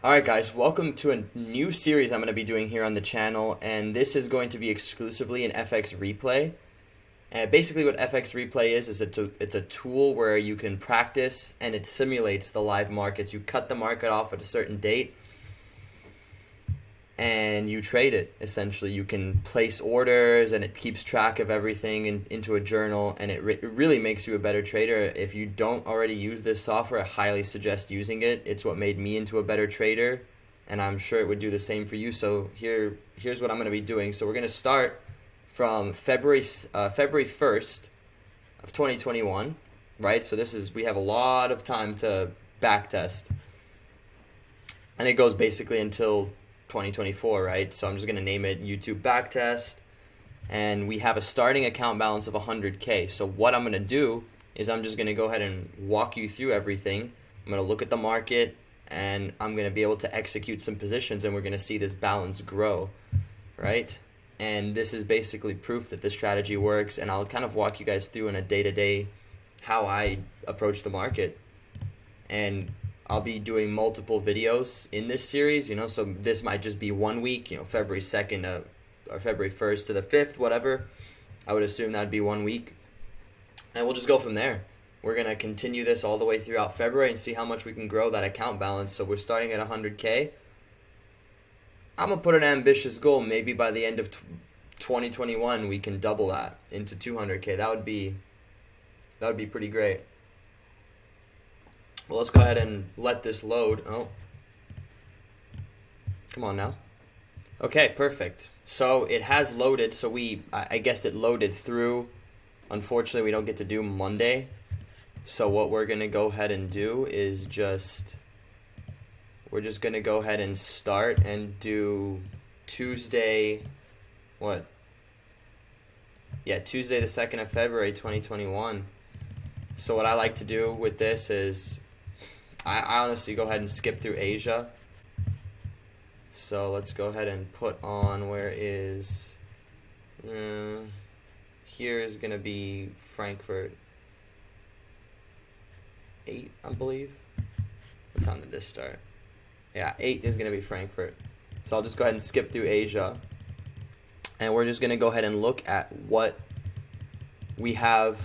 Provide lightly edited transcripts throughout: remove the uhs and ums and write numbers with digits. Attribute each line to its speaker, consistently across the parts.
Speaker 1: Alright guys, welcome to a new series I'm going to be doing here on the channel, and this is going to be exclusively an FX replay. And basically what FX replay is it's a tool where you can practice and it simulates the live markets. You cut the market off at a certain date and you trade it. Essentially, you can place orders and it keeps track of everything into a journal, and it really makes you a better trader. If you don't already use this software, I highly suggest using it. It's what made me into a better trader, and I'm sure it would do the same for you. So here's what I'm going to be doing. So we're going to start from February 1st of 2021, right? So we have a lot of time to backtest, and it goes basically until 2024, right? So I'm just going to name it YouTube backtest, and we have a starting account balance of 100K. So what I'm going to do is I'm just going to go ahead and walk you through everything. I'm going to look at the market, and I'm going to be able to execute some positions, and we're going to see this balance grow, right? And this is basically proof that this strategy works, and I'll kind of walk you guys through in a day-to-day how I approach the market. And I'll be doing multiple videos in this series, so this might just be 1 week, February 2nd or February 1st to the 5th, whatever. I would assume that would be 1 week. And we'll just go from there. We're going to continue this all the way throughout February and see how much we can grow that account balance. So we're starting at 100K. I'm going to put an ambitious goal. Maybe by the end of 2021, we can double that into 200K. That would be pretty great. Well, let's go ahead and let this load. Oh, come on now. Okay, perfect. So it has loaded. So I guess it loaded through. Unfortunately, we don't get to do Monday. So what we're going to go ahead and do is we're just going to go ahead and start and do Tuesday, what? Yeah, Tuesday the 2nd of February, 2021. So what I like to do with this is I honestly go ahead and skip through Asia. So let's go ahead and put on here is going to be Frankfurt 8, I believe. What time did this start? Yeah, 8 is going to be Frankfurt. So I'll just go ahead and skip through Asia. And we're just going to go ahead and look at what we have.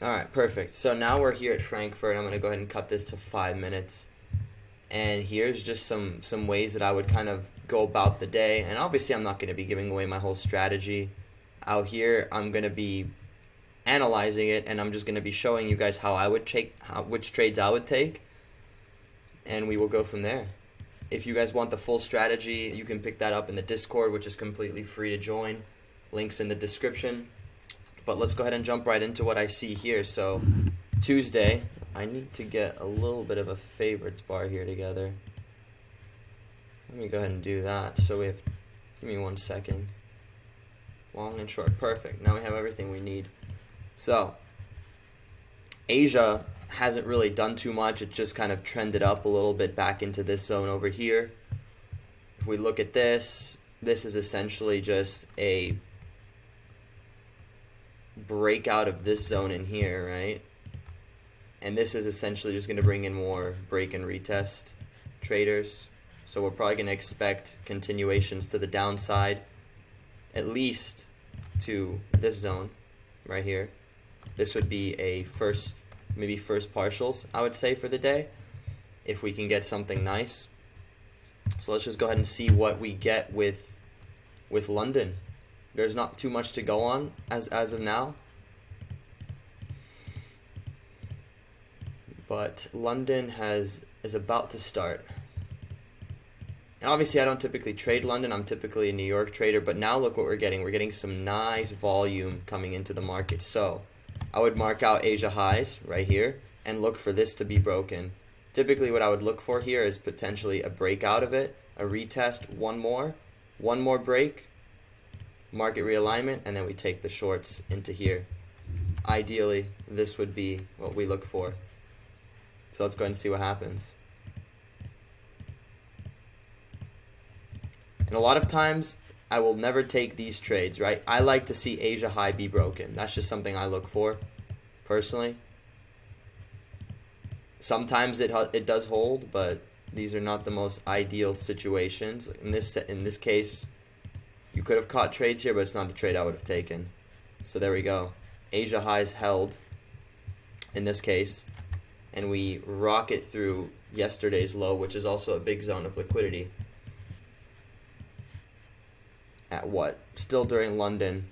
Speaker 1: Alright, perfect. So now we're here at Frankfurt. I'm going to go ahead and cut this to 5 minutes. And here's just some ways that I would kind of go about the day. And obviously I'm not going to be giving away my whole strategy. Out here I'm going to be analyzing it, and I'm just going to be showing you guys how I would which trades I would take. And we will go from there. If you guys want the full strategy, you can pick that up in the Discord, which is completely free to join. Links in the description. But let's go ahead and jump right into what I see here. So Tuesday, I need to get a little bit of a favorites bar here together. Let me go ahead and do that. So give me 1 second. Long and short, perfect. Now we have everything we need. So Asia hasn't really done too much. It just kind of trended up a little bit back into this zone over here. If we look at this is essentially just a breakout of this zone in here, right? And this is essentially just going to bring in more break and retest traders. So we're probably going to expect continuations to the downside, at least to this zone right here. This would be a maybe first partials, I would say, for the day, if we can get something nice. So let's just go ahead and see what we get with London. There's not too much to go on as of now. But London is about to start. And obviously I don't typically trade London. I'm typically a New York trader. But now look what we're getting. We're getting some nice volume coming into the market. So I would mark out Asia highs right here and look for this to be broken. Typically what I would look for here is potentially a breakout of it, a retest, one more break, market realignment, and then we take the shorts into here. Ideally, this would be what we look for. So let's go ahead and see what happens. And a lot of times, I will never take these trades, right? I like to see Asia high be broken. That's just something I look for, personally. Sometimes it does hold, but These are not the most ideal situations. In this case, you could have caught trades here, but it's not a trade I would have taken. So there we go. Asia highs held in this case, and we rocket through yesterday's low, which is also a big zone of liquidity. At what? Still during London.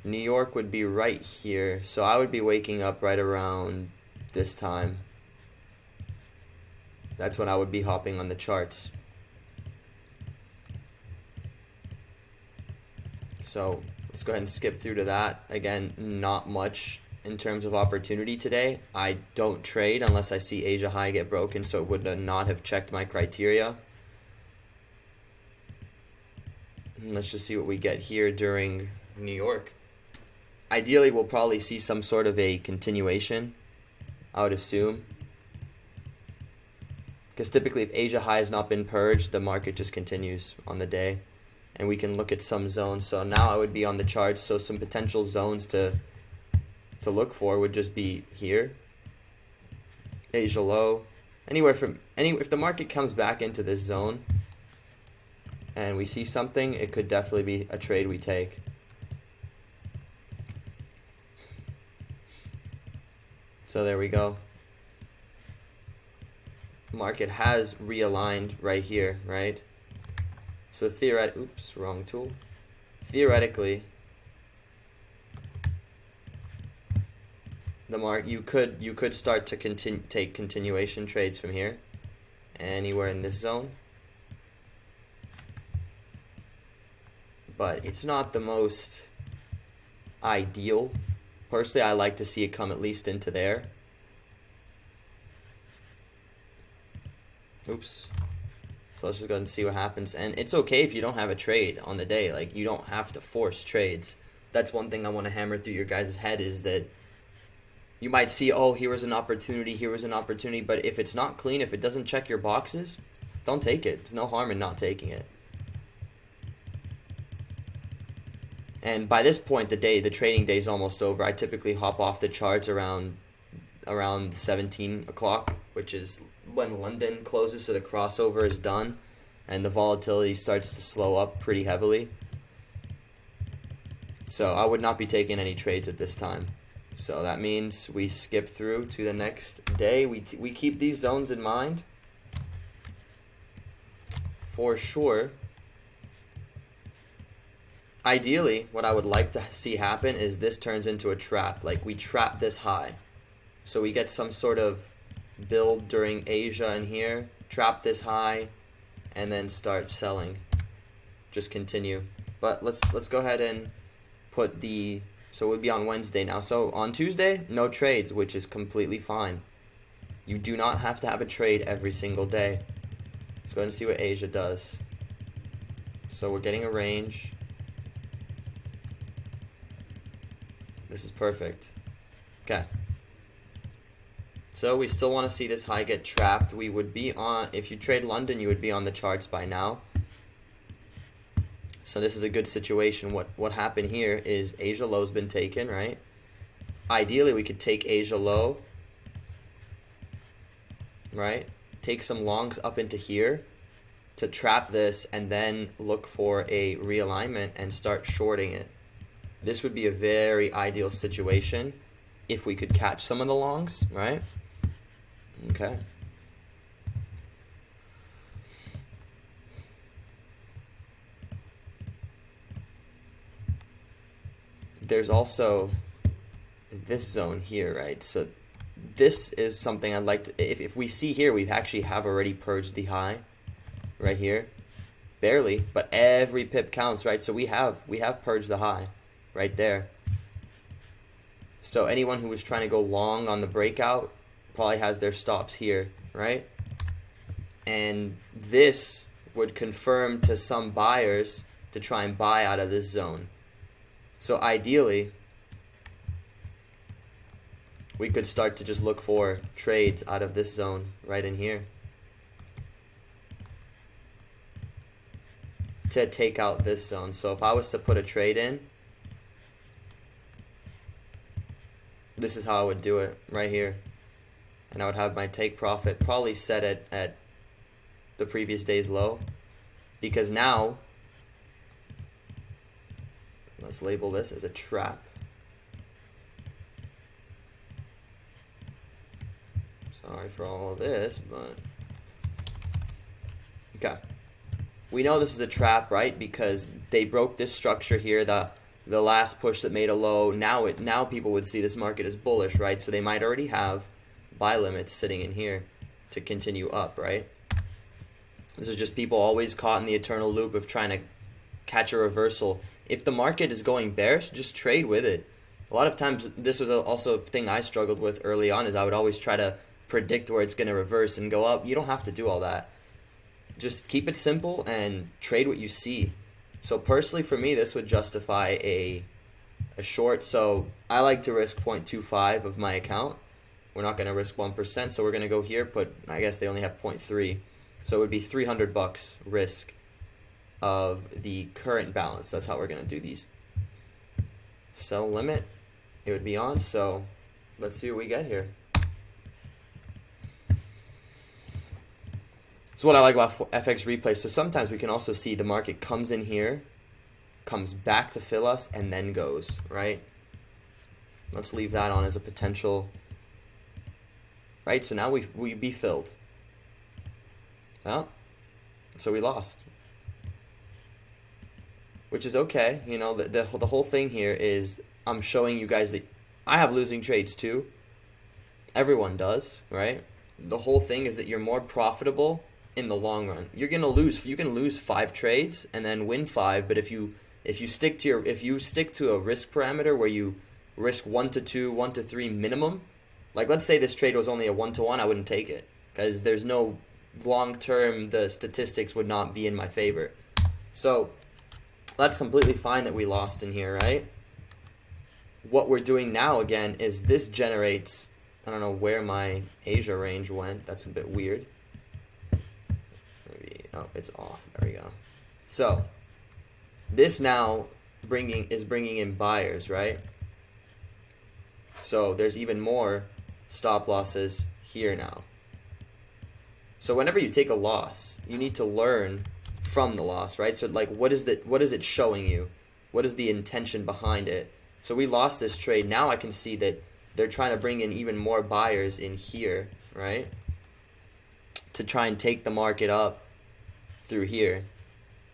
Speaker 1: New York would be right here, so I would be waking up right around this time. That's when I would be hopping on the charts. So let's go ahead and skip through to that. Again, not much in terms of opportunity today. I don't trade unless I see Asia high get broken, so it would not have checked my criteria. And let's just see what we get here during New York. Ideally, we'll probably see some sort of a continuation, I would assume. Because typically if Asia high has not been purged, the market just continues on the day. And we can look at some zones. So now I would be on the charts. So some potential zones to look for would just be here. Asia low. If the market comes back into this zone and we see something, it could definitely be a trade we take. So there we go. Market has realigned right here, right? So oops, wrong tool. Theoretically, you could start to take continuation trades from here, anywhere in this zone. But it's not the most ideal. Personally, I like to see it come at least into there. Oops. So let's just go ahead and see what happens. And it's okay if you don't have a trade on the day. Like, you don't have to force trades. That's one thing I want to hammer through your guys' head, is that you might see, oh, here was an opportunity, here was an opportunity. But if it's not clean, if it doesn't check your boxes, don't take it. There's no harm in not taking it. And by this point, the trading day is almost over. I typically hop off the charts around 17 o'clock, which is when London closes, so the crossover is done and the volatility starts to slow up pretty heavily. So I would not be taking any trades at this time. So that means we skip through to the next day. We keep these zones in mind for sure. Ideally, what I would like to see happen is this turns into a trap. Like, we trap this high. So we get some sort of build during Asia in here, trap this high, and then start selling. Just continue. But let's go ahead and put so it would be on Wednesday now. So on Tuesday, no trades, which is completely fine. You do not have to have a trade every single day. Let's go ahead and see what Asia does. So we're getting a range. This is perfect. Okay. So we still want to see this high get trapped. We would be on, if you trade London, you would be on the charts by now. So this is a good situation. What happened here is Asia low's been taken, right? Ideally, we could take Asia low, right? Take some longs up into here to trap this and then look for a realignment and start shorting it. This would be a very ideal situation if we could catch some of the longs, right? Okay. There's also this zone here, right? So this is something I'd like to, if we see here, we actually have already purged the high right here. Barely, but every pip counts, right? So we have purged the high right there. So anyone who was trying to go long on the breakout probably has their stops here, right? And this would confirm to some buyers to try and buy out of this zone. So ideally, we could start to just look for trades out of this zone right in here to take out this zone. So if I was to put a trade in, this is how I would do it right here. And I would have my take profit probably set at the previous day's low, because now, let's label this as a trap. Sorry for all of this, but okay. We know this is a trap, right? Because they broke this structure here, the last push that made a low. Now people would see this market as bullish, right? So they might already have buy limits sitting in here to continue up, right? This is just people always caught in the eternal loop of trying to catch a reversal. If the market is going bearish, just trade with it. A lot of times, this was also a thing I struggled with early on, is I would always try to predict where it's going to reverse and go up. You don't have to do all that. Just keep it simple and trade what you see. So personally for me, this would justify a short. So I like to risk 0.25 of my account. We're not going to risk 1%, so we're going to go here, I guess they only have 0.3. So it would be $300 risk of the current balance. That's how we're going to do these. Sell limit, it would be on, so let's see what we get here. So what I like about FX replay, so sometimes we can also see the market comes in here, comes back to fill us, and then goes, right? Let's leave that on as a potential, right? So now we be filled. Well, so we lost, which is okay. You know, the whole thing here is I'm showing you guys that I have losing trades too. Everyone does, right? The whole thing is that you're more profitable in the long run. You're gonna lose. You can lose 5 trades and then win 5. But if you stick to a risk parameter where you risk 1 to 2, 1 to 3 minimum, like let's say this trade was only a 1 to 1, I wouldn't take it because there's no long term. The statistics would not be in my favor. So that's completely fine that we lost in here, right? What we're doing now again is this generates. I don't know where my Asia range went. That's a bit weird. Maybe, oh, it's off. There we go. So this now is bringing in buyers, right? So there's even more stop losses here now. So whenever you take a loss, you need to learn from the loss, right? So like, what is it showing you? What is the intention behind it? So we lost this trade. Now I can see that they're trying to bring in even more buyers in here, right? To try and take the market up through here.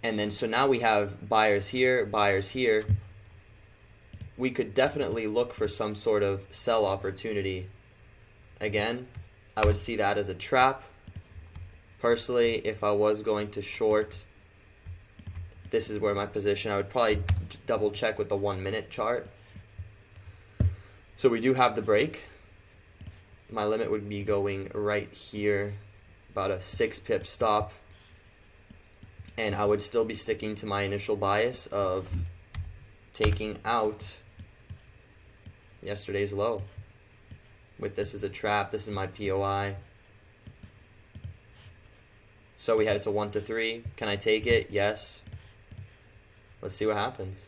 Speaker 1: And then so now we have buyers here, buyers here. We could definitely look for some sort of sell opportunity. Again, I would see that as a trap. Personally, if I was going to short, this is where my position, I would probably double check with the 1 minute chart. So we do have the break. My limit would be going right here, about a 6 pip stop. And I would still be sticking to my initial bias of taking out yesterday's low. With this as a trap, this is my POI. So it's a 1 to 3. Can I take it? Yes. Let's see what happens.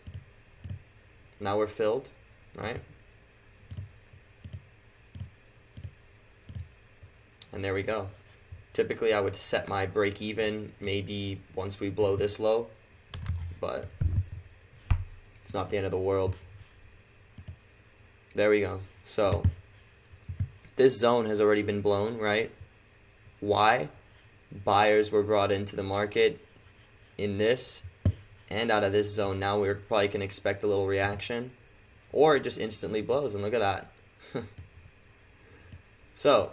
Speaker 1: Now we're filled, right? And there we go. Typically, I would set my break even maybe once we blow this low, but it's not the end of the world. There we go. So this zone has already been blown, right? Why? Buyers were brought into the market in this and out of this zone. Now we're probably can expect a little reaction, or it just instantly blows, and look at that. So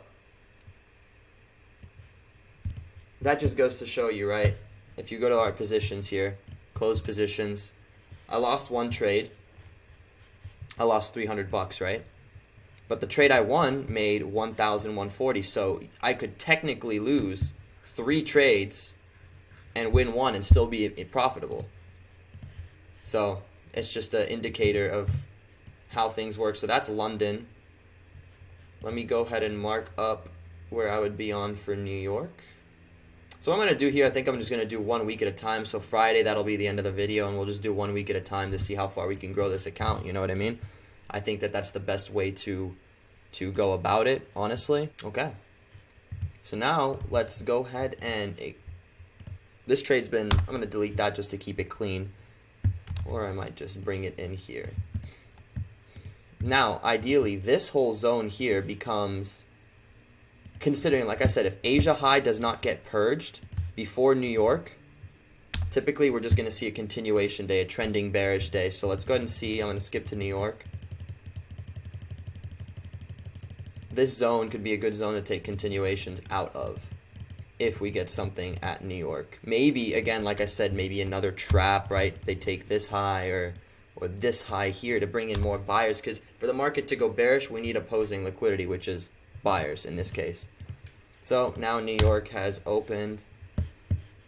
Speaker 1: that just goes to show you, right? If you go to our positions here, closed positions, I lost 1 trade. I lost $300, right? But the trade I won made $1,140. So I could technically lose 3 trades and win 1 and still be profitable. So it's just an indicator of how things work. So that's London. Let me go ahead and mark up where I would be on for New York. So what I'm going to do here, I think I'm just going to do 1 week at a time. So Friday, that'll be the end of the video, and we'll just do 1 week at a time to see how far we can grow this account. You know what I mean? I think that that's the best way to go about it, honestly. Okay. So now let's go ahead and This trade's been, I'm going to delete that just to keep it clean. Or I might just bring it in here. Now, ideally, this whole zone here becomes, considering, like I said, if Asia high does not get purged before New York, typically we're just going to see a continuation day, a trending bearish day. So let's go ahead and see. I'm going to skip to New York. This zone could be a good zone to take continuations out of if we get something at New York. Maybe, again, like I said, maybe another trap, right? They take this high or this high here to bring in more buyers, because for the market to go bearish, we need opposing liquidity, which is buyers in this case. So now New York has opened.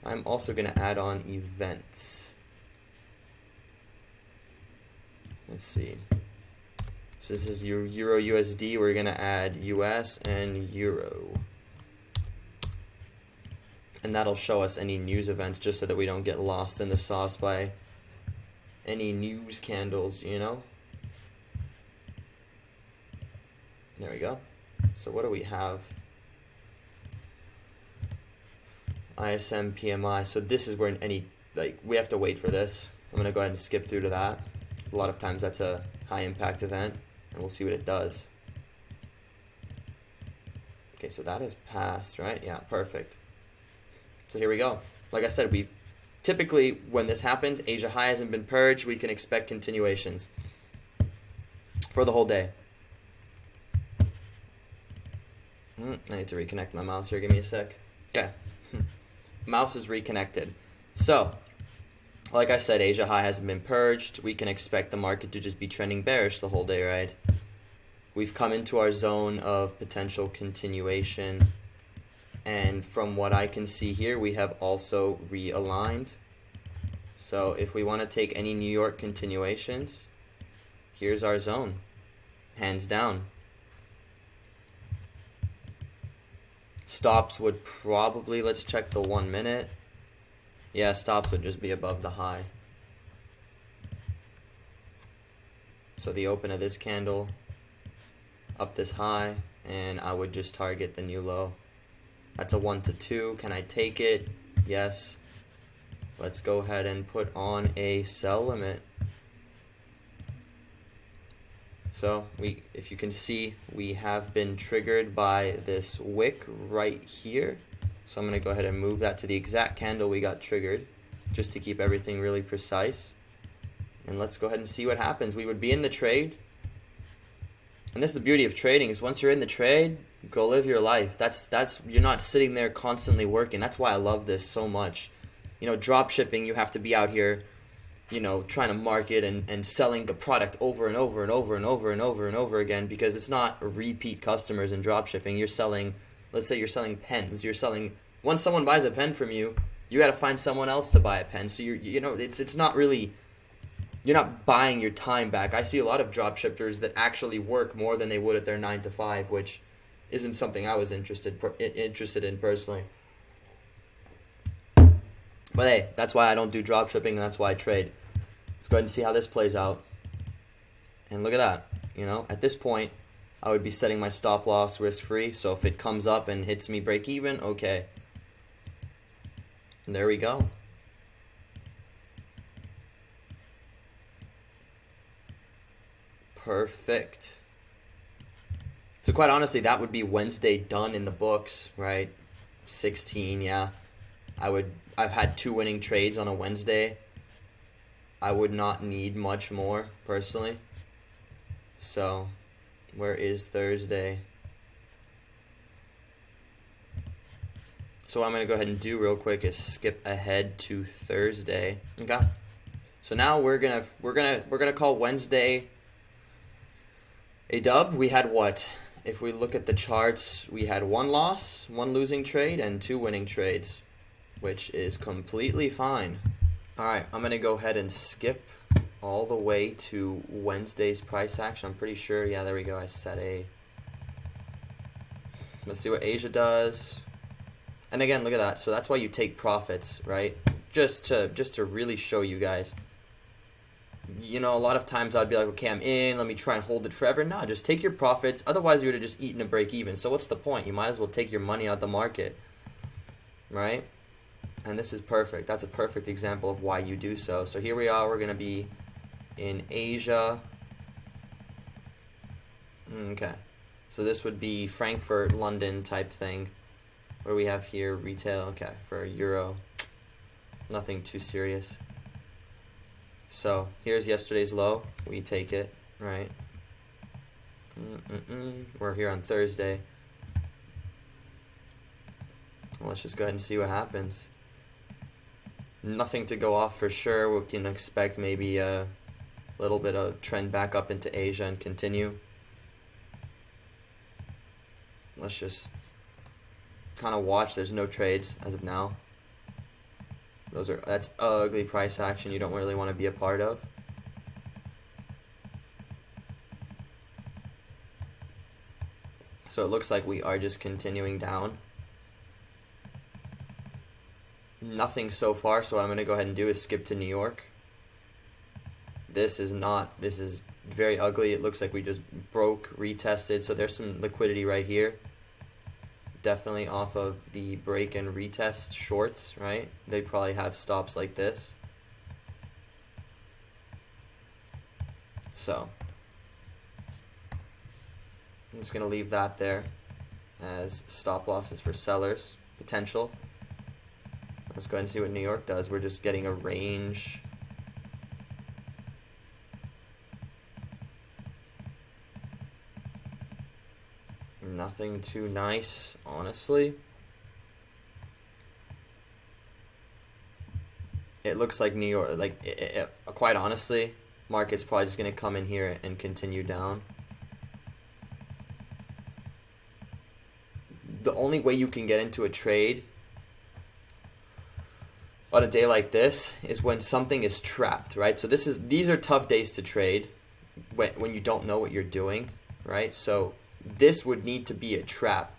Speaker 1: I'm also going to add on events. Let's see. So this is your Euro USD. We're going to add US and Euro. And that'll show us any news events just so that we don't get lost in the sauce by any news candles, you know? There we go. So what do we have? ISM PMI. So this is where any, like, we have to wait for this. I'm going to go ahead and skip through to that. A lot of times that's a high impact event, and we'll see what it does. Okay, so that is passed, right? Yeah, perfect. So here we go. Like I said, we typically, when this happens, Asia high hasn't been purged, we can expect continuations for the whole day. I need to reconnect my mouse here. Give me a sec. Okay. Mouse is reconnected. So, like I said, Asia high hasn't been purged. We can expect the market to just be trending bearish the whole day, right? We've come into our zone of potential continuation. And from what I can see here, we have also realigned. So if we want to take any New York continuations, here's our zone, hands down. Stops would probably, let's check the 1 minute. Yeah, stops would just be above the high. So the open of this candle, up this high, and I would just target the new low. That's a 1 to 2. Can I take it? Yes. Let's go ahead and put on a sell limit. So if you can see, we have been triggered by this wick right here. So I'm going to go ahead and move that to the exact candle we got triggered, just to keep everything really precise. And let's go ahead and see what happens. We would be in the trade. And this is the beauty of trading, is once you're in the trade, go live your life. That's you're not sitting there constantly working. That's why I love this so much. You know, drop shipping, you have to be out here, you know, trying to market and selling the product over and over and over and over and over and over again, because it's not repeat customers in drop shipping. You're selling, let's say you're selling pens. You're selling, once someone buys a pen from you, you got to find someone else to buy a pen. So you know, it's not really, you're not buying your time back. I see a lot of drop shippers that actually work more than they would at their 9 to 5, which isn't something I was interested in personally. But hey, that's why I don't do drop shipping, and that's why I trade. Let's go ahead and see how this plays out. And look at that. You know, at this point, I would be setting my stop loss risk free. So if it comes up and hits me break even, okay. And there we go. Perfect. So quite honestly, that would be Wednesday done in the books, right? 16, yeah. I've had 2 winning trades on a Wednesday. I would not need much more, personally. So, where is Thursday? So what I'm going to go ahead and do real quick is skip ahead to Thursday. Okay. So now we're going to call Wednesday a dub. We had what? If we look at the charts, we had 1 loss, 1 losing trade, and 2 winning trades, which is completely fine. All right, I'm going to go ahead and skip all the way to Wednesday's price action. I'm pretty sure, yeah, there we go. I set a, let's see what Asia does. And again, look at that. So that's why you take profits, right? Just to really show you guys. You know, a lot of times I'd be like, okay, I'm in, let me try and hold it forever. No, just take your profits. Otherwise, you would have just eaten a break even. So what's the point? You might as well take your money out the market, right? And this is perfect. That's a perfect example of why you do so. So here we are. We're going to be in Asia. Okay. So this would be Frankfurt, London type thing. What do we have here? Retail. Okay. For Euro. Nothing too serious. So here's yesterday's low. We take it, right? We're here on Thursday. Well, let's just go ahead and see what happens. Nothing to go off for sure. We can expect maybe a little bit of trend back up into Asia and continue. Let's just kind of watch. There's no trades as of now. That's ugly price action you don't really want to be a part of. So it looks like we are just continuing down. Nothing so far, so what I'm going to go ahead and do is skip to New York. This is very ugly. It looks like we just broke, retested, so there's some liquidity right here. Definitely off of the break and retest shorts, right? They probably have stops like this. So I'm just going to leave that there as stop losses for sellers, potential. Let's go ahead and see what New York does. We're just getting a range. Nothing too nice, honestly. It looks like New York, quite honestly, market's probably just going to come in here and continue down. The only way you can get into a trade on a day like this is when something is trapped, right? So these are tough days to trade when you don't know what you're doing, right? So this would need to be a trap.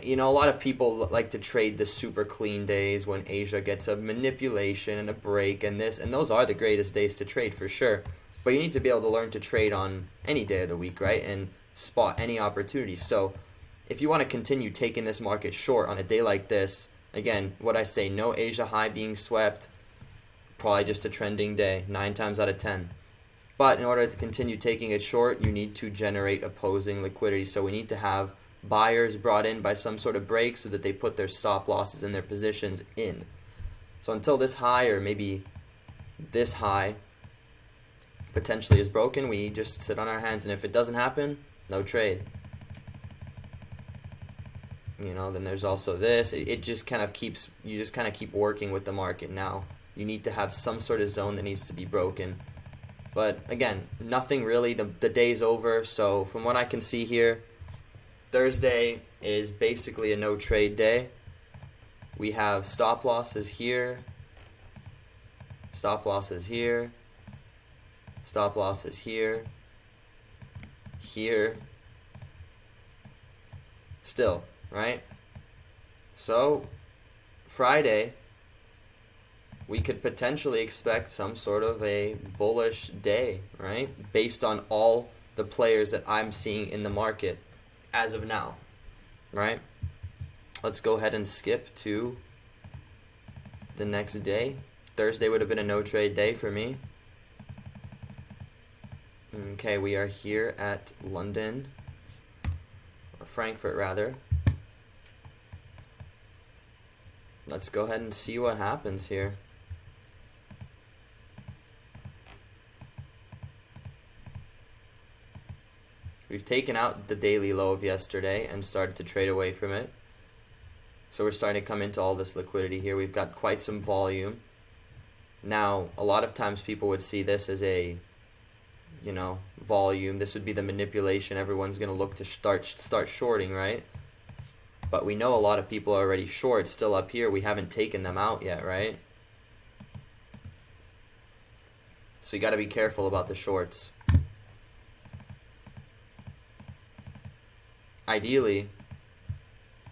Speaker 1: You know, a lot of people like to trade the super clean days when Asia gets a manipulation and a break and this, and those are the greatest days to trade for sure. But you need to be able to learn to trade on any day of the week, right? And spot any opportunity. So if you want to continue taking this market short on a day like this, again, what I say, no Asia high being swept, probably just a trending day, 9 times out of 10. But in order to continue taking it short, you need to generate opposing liquidity. So we need to have buyers brought in by some sort of break so that they put their stop losses in their positions in. So until this high, or maybe this high, potentially is broken, we just sit on our hands. And if it doesn't happen, no trade. You know, then there's also this. It just kind of keeps, you just kind of keep working with the market. Now you need to have some sort of zone that needs to be broken. But again, nothing really. The day's over. So from what I can see here, Thursday is basically a no trade day. We have stop losses here, stop losses here, stop losses here, here, still, right? So Friday, we could potentially expect some sort of a bullish day, right? Based on all the players that I'm seeing in the market as of now, right? Let's go ahead and skip to the next day. Thursday would have been a no trade day for me. Okay, we are here at London, or Frankfurt rather. Let's go ahead and see what happens here. We've taken out the daily low of yesterday and started to trade away from it. So we're starting to come into all this liquidity here. We've got quite some volume. Now, a lot of times people would see this as a, you know, volume. This would be the manipulation. Everyone's going to look to start shorting, right? But we know a lot of people are already short still up here. We haven't taken them out yet, right? So you got to be careful about the shorts. Ideally,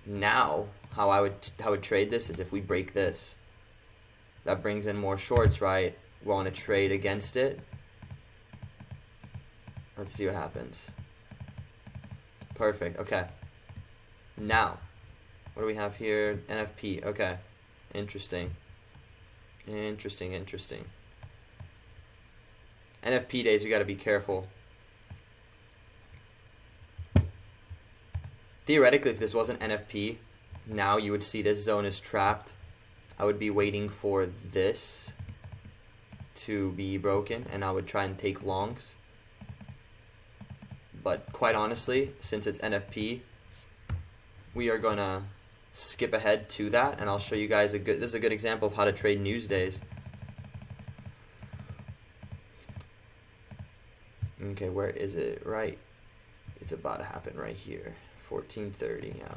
Speaker 1: now how I would trade this is if we break this. That brings in more shorts, right? We want to trade against it. Let's see what happens. Perfect. Okay. Now, what do we have here? NFP. Okay. Interesting. Interesting. NFP days, you got to be careful. Theoretically, if this wasn't NFP, now you would see this zone is trapped. I would be waiting for this to be broken, and I would try and take longs. But quite honestly, since it's NFP, we are going to skip ahead to that, and I'll show you guys this is a good example of how to trade news days. Okay, where is it? Right. It's about to happen right here. 14:30, yeah.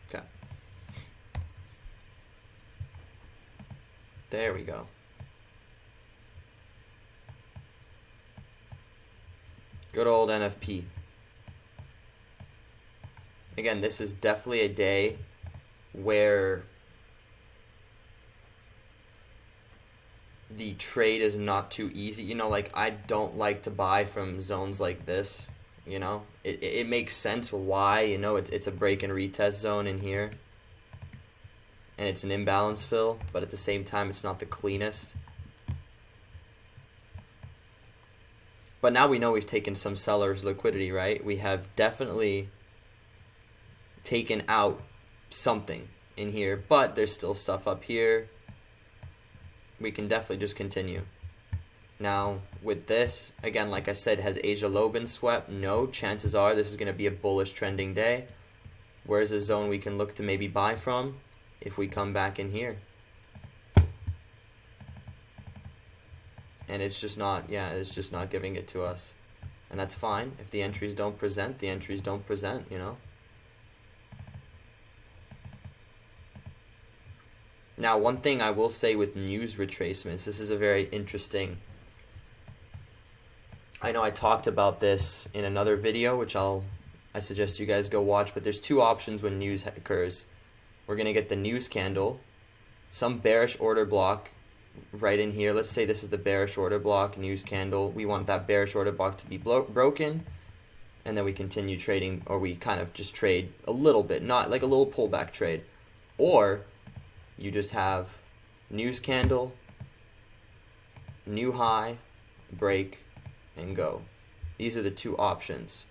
Speaker 1: Okay. There we go. Good old NFP. Again, this is definitely a day where the trade is not too easy. You know, like, I don't like to buy from zones like this. You know, it makes sense why. You know, it's a break and retest zone in here, and it's an imbalance fill, but at the same time, it's not the cleanest. But now we know we've taken some sellers' liquidity, right? We have definitely taken out something in here, but there's still stuff up here. We can definitely just continue. Now, with this, again, like I said, has Asia low been swept? No. Chances are this is going to be a bullish trending day. Where's a zone we can look to maybe buy from if we come back in here? And it's just not, it's just not giving it to us. And that's fine. If the entries don't present, the entries don't present, you know. Now, one thing I will say with news retracements, this is a very interesting. I know I talked about this in another video, which I suggest you guys go watch, but there's two options when news occurs. We're going to get the news candle, some bearish order block right in here. Let's say this is the bearish order block, news candle. We want that bearish order block to be broken, and then we continue trading, or we kind of just trade a little bit, not like a little pullback trade. Or you just have news candle, new high, break, and go. These are the two options.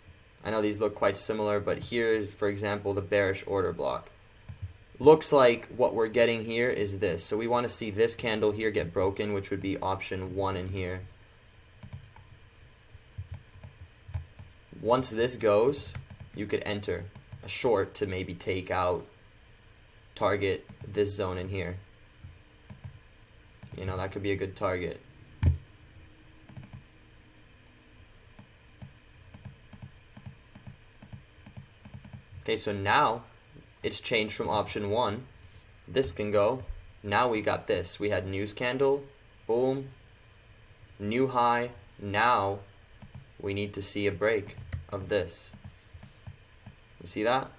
Speaker 1: I know these look quite similar, but here's, for example, the bearish order block. Looks like what we're getting here is this. So we want to see this candle here get broken, which would be option 1 in here. Once this goes, you could enter a short to maybe take out, target this zone in here. You know, that could be a good target. Okay, so now it's changed from option 1. This can go. Now we got this. We had news candle, boom, new high. Now we need to see a break of this. You see that?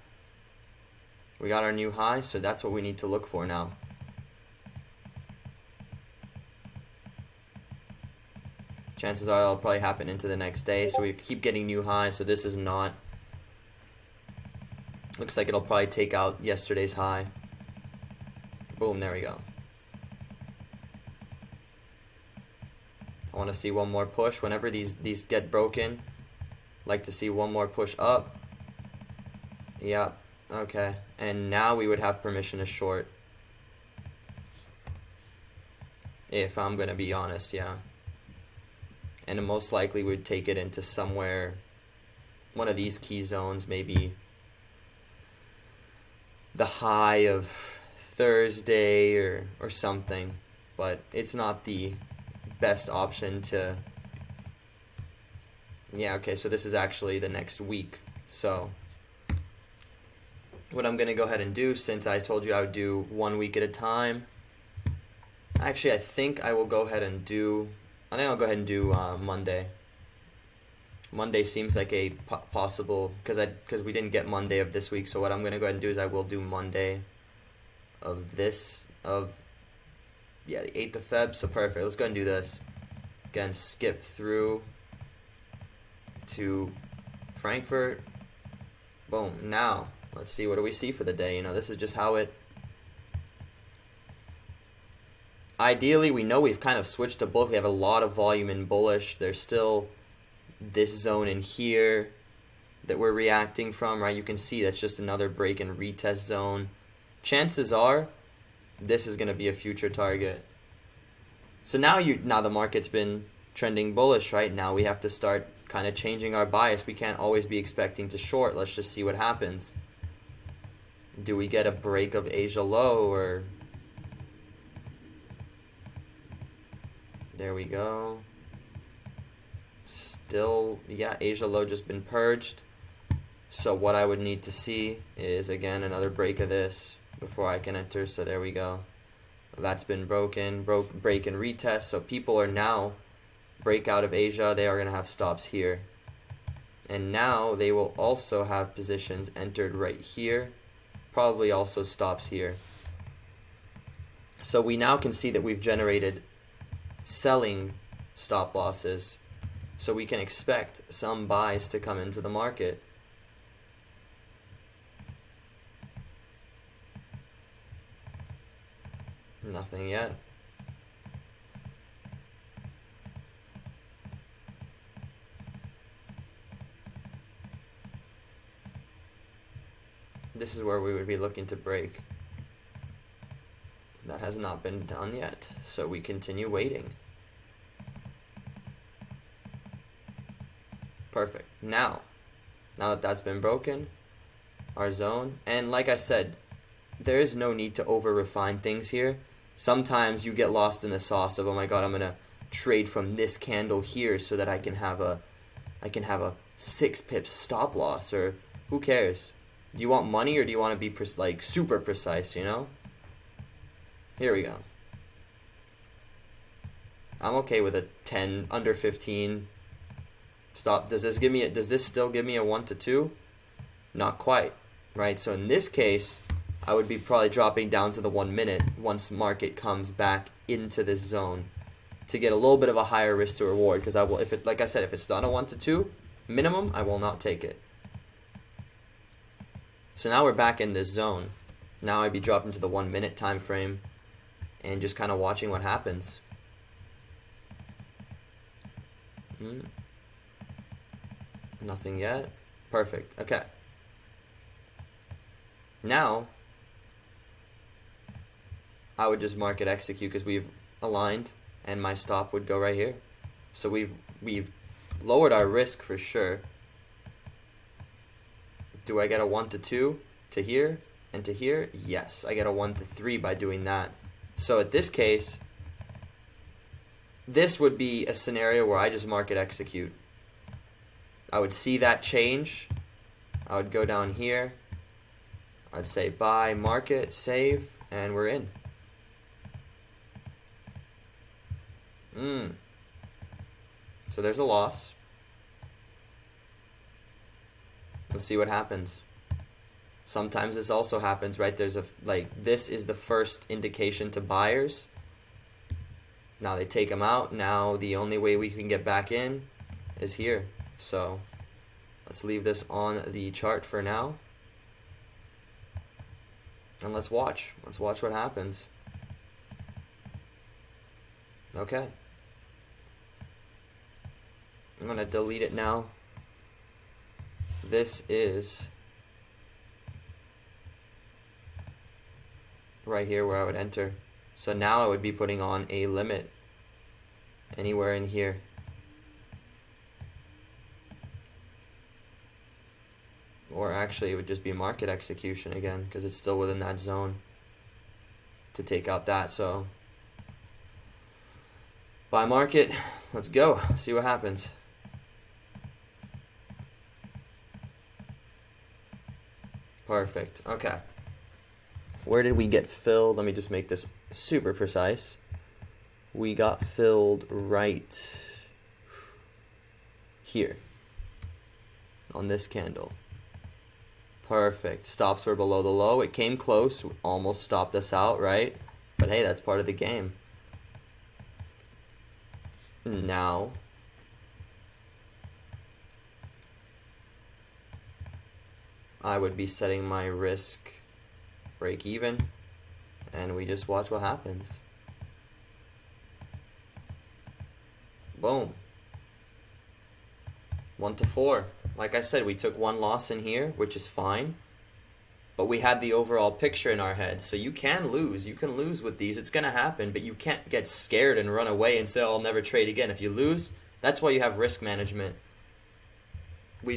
Speaker 1: We got our new high, so that's what we need to look for now. Chances are it'll probably happen into the next day, so we keep getting new highs, so this is not. Looks like it'll probably take out yesterday's high. Boom, there we go. I want to see one more push. Whenever these get broken, like to see one more push up. Yeah, okay. And now we would have permission to short. If I'm going to be honest, yeah. And most likely we'd take it into somewhere, one of these key zones, maybe the high of Thursday or something, but it's not the best option to. Yeah, okay, so this is actually the next week. So what I'm gonna go ahead and do, since I told you I would do 1 week at a time, actually I think I will go ahead and do, I'll go ahead and do Monday. Monday seems like a possible, because we didn't get Monday of this week, so what I'm going to go ahead and do is I will do Monday of this, the 8th of Feb, so perfect. Let's go ahead and do this. Again, skip through to Frankfurt. Boom. Now, Let's see, what do we see for the day? You know, this is just how it... Ideally, we know we've kind of switched to bullish. We have a lot of volume in bullish. There's still this zone in here that we're reacting from, right? You can see that's just another break and retest zone. Chances are this is going to be a future target. So now the market's been trending bullish, right? Now we have to start kind of changing our bias. We can't always be expecting to short. Let's just see what happens. Do we get a break of Asia low, or... There we go. Still, yeah, Asia low just been purged. So what I would need to see is, again, another break of this before I can enter. So there we go. That's been broken. Break and retest. So people are now break out of Asia. They are going to have stops here. And now they will also have positions entered right here. Probably also stops here. So we now can see that we've generated selling stop losses, so we can expect some buys to come into the market. Nothing yet. This is where we would be looking to break. That has not been done yet, so we continue waiting. Perfect. Now that that's been broken, our zone, and like I said, there is no need to over refine things here. Sometimes you get lost in the sauce of, oh my god, I'm gonna trade from this candle here so that I can have a 6 pips stop loss, or who cares? Do you want money, or do you want to be like super precise, you know? Here we go. I'm okay with a 10 under 15 stop. Does this still give me a 1 to 2? Not quite, right? So in this case, I would be probably dropping down to the 1 minute once market comes back into this zone to get a little bit of a higher risk to reward, because I will, if it, like I said, if it's not a 1 to 2 minimum, I will not take it. So now we're back in this zone. Now I'd be dropping to the 1 minute time frame and just kind of watching what happens. Nothing yet. Perfect. Okay. Now I would just market execute because we've aligned, and my stop would go right here. So we've lowered our risk for sure. Do I get a 1 to 2 to here and to here? Yes, I get a 1 to 3 by doing that. So at this case, this would be a scenario where I just market execute. I would see that change. I would go down here. I'd say buy, market, save, and we're in. So there's a loss. Let's see what happens. Sometimes this also happens, right? There's this is the first indication to buyers. Now they take them out. Now the only way we can get back in is here. So let's leave this on the chart for now. And let's watch. Let's watch what happens. Okay. I'm going to delete it now. This is right here where I would enter. So now I would be putting on a limit anywhere in here. Or actually it would just be market execution again, because it's still within that zone to take out that. So buy market, let's go, see what happens. Perfect. Okay. Where did we get filled? Let me just make this super precise. We got filled right here on this candle. Perfect. Stops were below the low. It came close, almost stopped us out, right? But hey, that's part of the game. Now I would be setting my risk break even, and we just watch what happens. Boom. 1 to 4. Like I said, we took one loss in here, which is fine. But we had the overall picture in our head. So you can lose. You can lose with these. It's going to happen. But you can't get scared and run away and say, oh, I'll never trade again. If you lose, that's why you have risk management.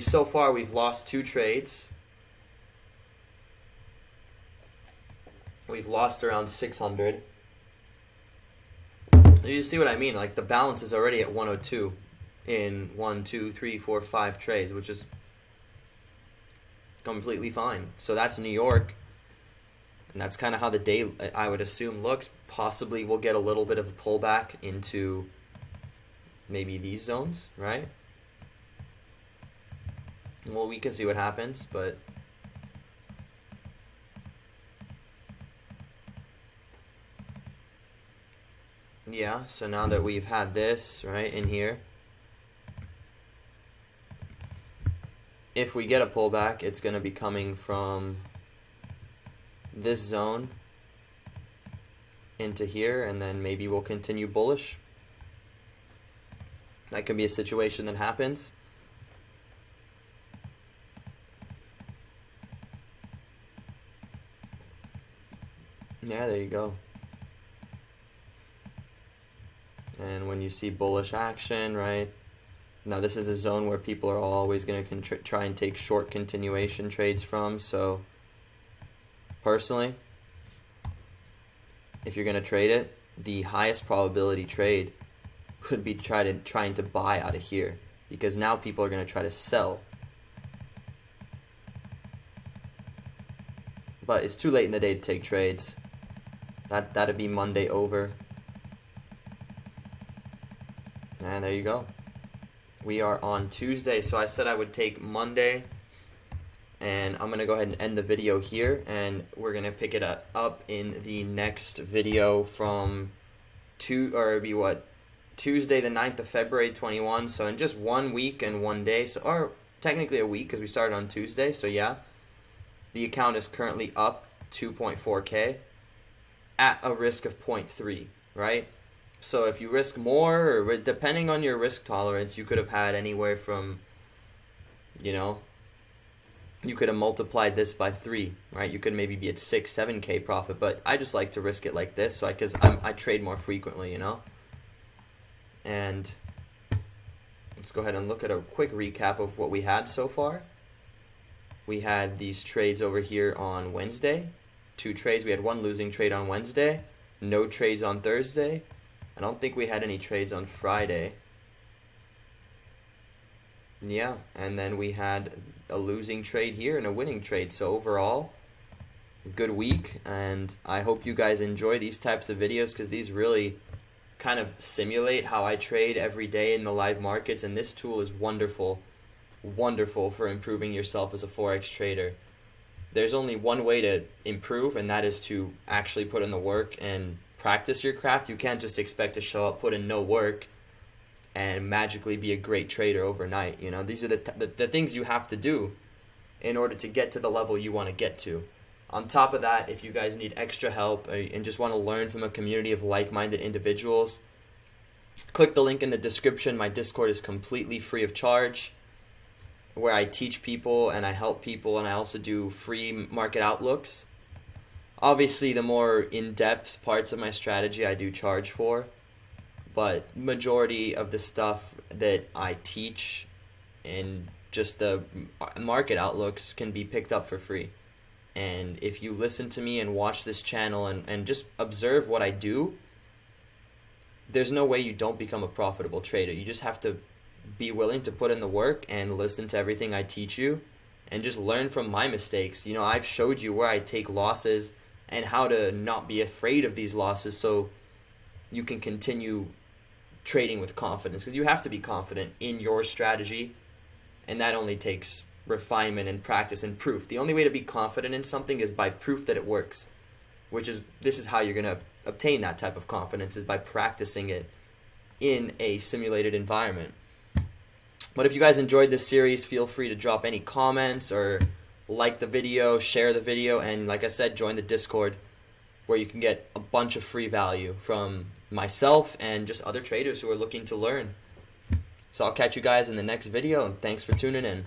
Speaker 1: So far, we've lost 2 trades. We've lost around 600. You see what I mean? Like, the balance is already at 102 in 1, 2, 3, 4, 5 trades, which is completely fine. So that's New York, and that's kind of how the day, I would assume, looks. Possibly we'll get a little bit of a pullback into maybe these zones, right? Well, we can see what happens, but yeah, so now that we've had this right in here, if we get a pullback, it's going to be coming from this zone into here, and then maybe we'll continue bullish. That could be a situation that happens. Yeah, there you go. And when you see bullish action, right? Now this is a zone where people are always going to try and take short continuation trades from. So personally, if you're going to trade it, the highest probability trade would be trying to buy out of here, because now people are going to try to sell. But it's too late in the day to take trades. That'd be Monday over. And there you go. We are on Tuesday, so I said I would take Monday, and I'm going to go ahead and end the video here, and we're going to pick it up in the next video from Tuesday the 9th of February 21, so in just 1 week and 1 day, so, or technically a week because we started on Tuesday, so yeah, the account is currently up 2.4K at a risk of 0.3, right? So if you risk more, or depending on your risk tolerance, you could have had anywhere from, you could have multiplied this by 3, right? You could maybe be at 6, 7K profit, but I just like to risk it like this, so because I trade more frequently, And let's go ahead and look at a quick recap of what we had so far. We had these trades over here on Wednesday, 2 trades. We had 1 losing trade on Wednesday, no trades on Thursday. I don't think we had any trades on Friday. Yeah, and then we had a losing trade here and a winning trade. So overall, a good week, and I hope you guys enjoy these types of videos, because these really kind of simulate how I trade every day in the live markets, and this tool is wonderful for improving yourself as a forex trader. There's only one way to improve, and that is to actually put in the work and practice your craft. You can't just expect to show up, put in no work, and magically be a great trader overnight. These are the things you have to do in order to get to the level you want to get to. On top of that, if you guys need extra help and just want to learn from a community of like-minded individuals, click the link in the description. My Discord is completely free of charge, where I teach people and I help people, and I also do free market outlooks. Obviously, the more in-depth parts of my strategy I do charge for, but majority of the stuff that I teach and just the market outlooks can be picked up for free. And if you listen to me and watch this channel and just observe what I do, there's no way you don't become a profitable trader. You just have to be willing to put in the work and listen to everything I teach you and just learn from my mistakes. I've showed you where I take losses and how to not be afraid of these losses, so you can continue trading with confidence, because you have to be confident in your strategy, and that only takes refinement and practice and proof. The only way to be confident in something is by proof that it works, this is how you're going to obtain that type of confidence, is by practicing it in a simulated environment. But if you guys enjoyed this series, feel free to drop any comments or like the video, share the video, and like I said, join the Discord where you can get a bunch of free value from myself and just other traders who are looking to learn. So I'll catch you guys in the next video, and thanks for tuning in.